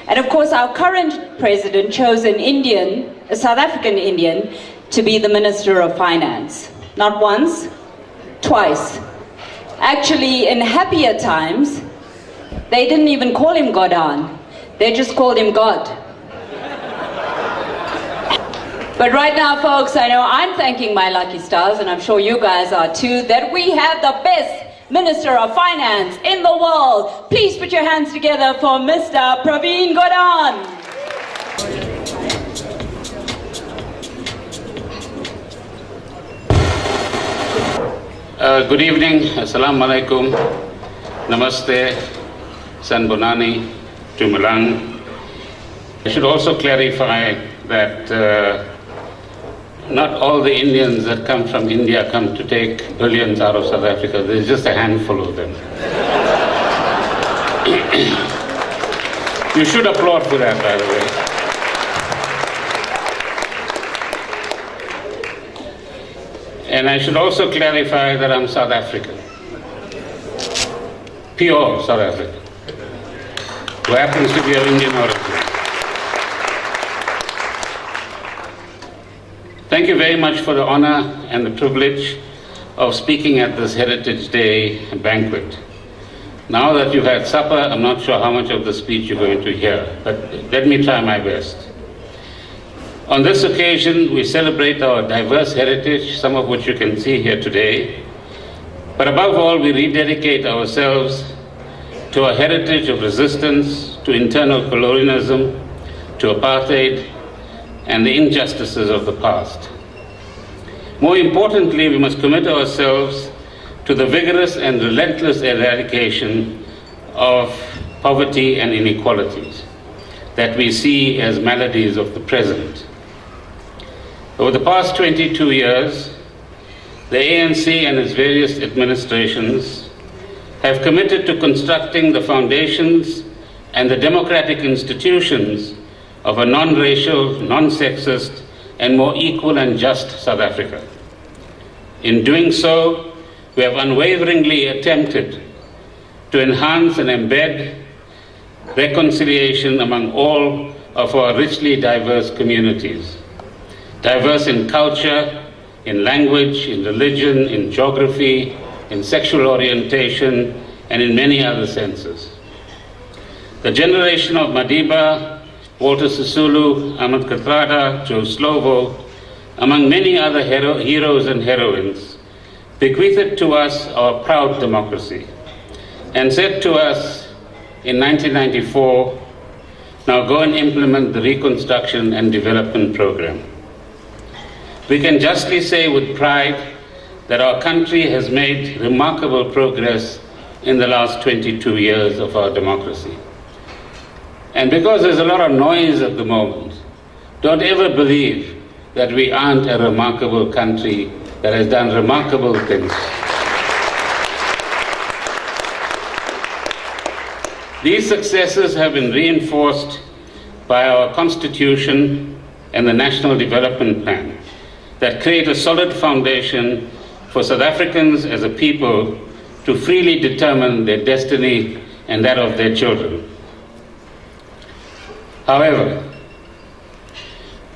And of course, our current president chose an Indian, a South African Indian, to be the Minister of Finance. Not once, twice. Actually, in happier times, they didn't even call him Gordhan. They just called him God. But right now, folks, I know I'm thanking my lucky stars, and I'm sure you guys are too, that we have the best Minister of Finance in the world. Please put your hands together for Mr. Pravin Gordhan. Good evening, Assalamu alaikum, Namaste, Sanbonani, Tumalang. I should also clarify that not all the Indians that come from India come to take billions out of South Africa. There's just a handful of them. You should applaud for that, by the way. And I should also clarify that I'm South African. Pure South African, who happens to be of Indian origin. Thank you very much for the honor and the privilege of speaking at this Heritage Day banquet. Now that you've had supper, I'm not sure how much of the speech you're going to hear, but let me try my best. On this occasion, we celebrate our diverse heritage, some of which you can see here today. But above all, we rededicate ourselves to a heritage of resistance, to internal colonialism, to apartheid, and the injustices of the past. More importantly, we must commit ourselves to the vigorous and relentless eradication of poverty and inequalities that we see as maladies of the present. Over the past 22 years, the ANC and its various administrations have committed to constructing the foundations and the democratic institutions of a non-racial, non-sexist, and more equal and just South Africa. In doing so, we have unwaveringly attempted to enhance and embed reconciliation among all of our richly diverse communities, diverse in culture, in language, in religion, in geography, in sexual orientation, and in many other senses. The generation of Madiba, Walter Sisulu, Ahmed Kathrada, Joe Slovo, among many other heroes and heroines, bequeathed to us our proud democracy and said to us in 1994, now go and implement the Reconstruction and Development Program. We can justly say with pride that our country has made remarkable progress in the last 22 years of our democracy. And because there's a lot of noise at the moment, don't ever believe that we aren't a remarkable country that has done remarkable things. These successes have been reinforced by our Constitution and the National Development Plan that create a solid foundation for South Africans as a people to freely determine their destiny and that of their children. However,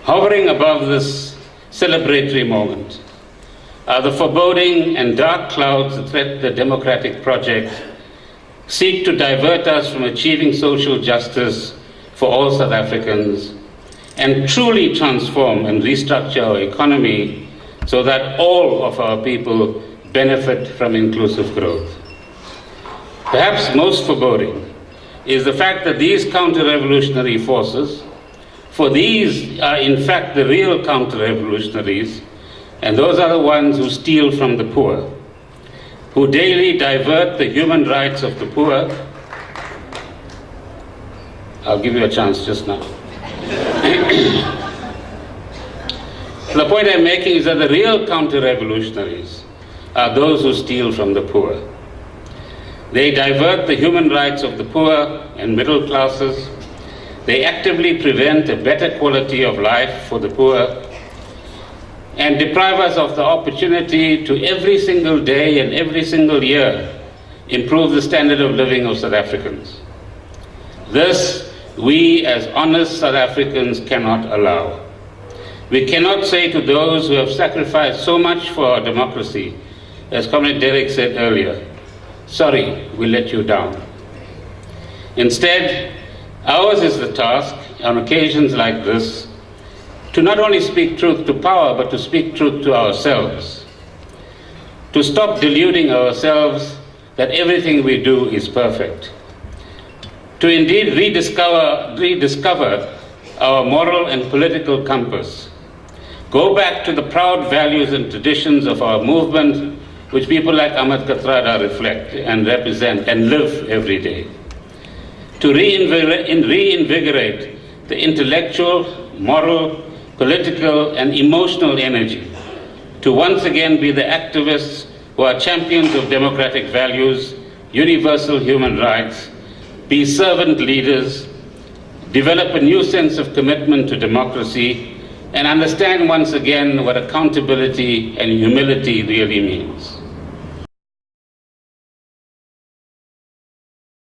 hovering above this celebratory moment are the foreboding and dark clouds that threaten the democratic project, seek to divert us from achieving social justice for all South Africans, and truly transform and restructure our economy so that all of our people benefit from inclusive growth. Perhaps most foreboding is the fact that these counter-revolutionary forces, for these are in fact the real counter-revolutionaries, and those are the ones who steal from the poor, who daily divert the human rights of the poor. I'll give you a chance just now. The point I'm making is that the real counter-revolutionaries are those who steal from the poor. They divert the human rights of the poor and middle classes. They actively prevent a better quality of life for the poor and deprive us of the opportunity to every single day and every single year improve the standard of living of South Africans. This we as honest South Africans cannot allow. We cannot say to those who have sacrificed so much for our democracy, as Comrade Derek said earlier, sorry, we let you down. Instead, ours is the task, on occasions like this, to not only speak truth to power, but to speak truth to ourselves. To stop deluding ourselves that everything we do is perfect. To indeed rediscover our moral and political compass. Go back to the proud values and traditions of our movement, which people like Ahmed Kathrada reflect and represent and live every day. To reinvigorate the intellectual, moral, political, and emotional energy. To once again be the activists who are champions of democratic values, universal human rights, be servant leaders, develop a new sense of commitment to democracy, and understand once again what accountability and humility really means.